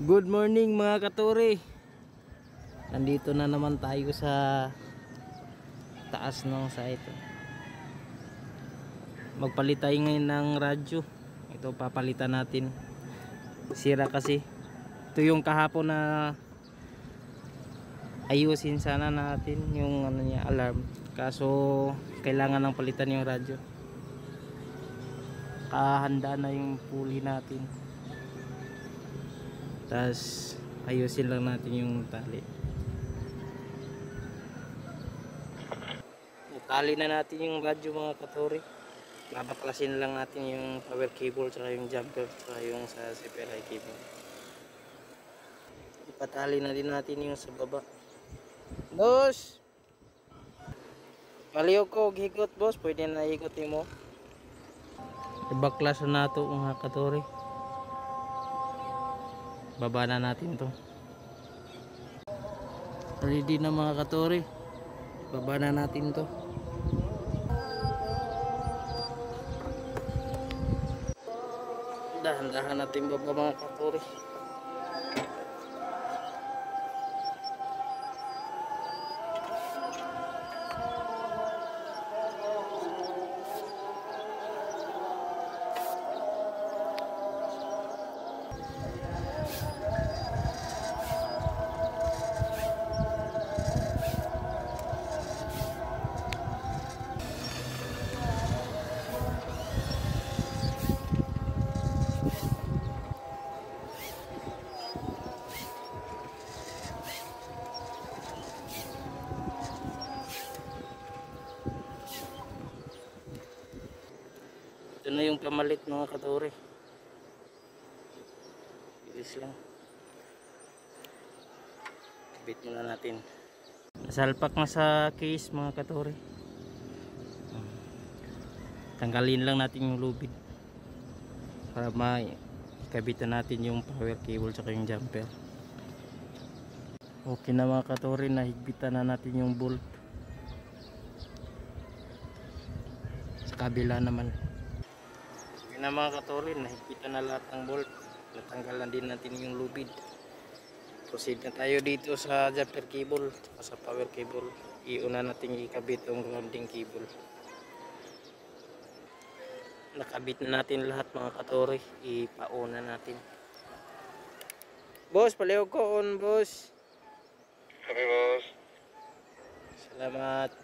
Good morning mga katuri. Nandito na naman tayo sa taas ng site. Magpalit tayo ngayon ng radyo. Ito papalitan natin. Sira kasi. Ito yung kahapon na ayusin sana natin yung ano niya, alarm. Kaso kailangan ng palitan yung radyo. Kahanda na yung pulley natin. Tas ayusin lang natin yung tali. Tali na natin yung radyo mga katuri. Babaklasin lang natin yung power cable tsaka yung jumper tsaka yung sa CPRI cable. Ipatali na din natin yung sa baba. Boss! Maliw ko higot boss, pwede na ikutin mo. Ibaklas na ito mga katuri. Baba na natin to. Ready na mga katuri. Baba na natin to. Dahan-dahan natin baba mga katuri. Ito na yung pamalit mga katuri. Bilis lang. Kabit muna natin. Nasalpak na sa case mga katuri. Tanggalin lang natin yung lubid para kabitan natin yung power cable tsaka yung jumper. Okay na mga katuri, nahigpitan na natin yung bolt. Sa kabila naman. Okay na mga katuri, nahigpitan na lahat ng bolt. Natanggal na din natin yung lubid. Proceed na tayo dito sa jumper cable tsaka sa power cable. Iuna natin ikabit yung grounding cable. Nakabit na natin lahat mga katuri. Ipauna natin. Boss, palihog ko on boss. Sabi boss. Salamat.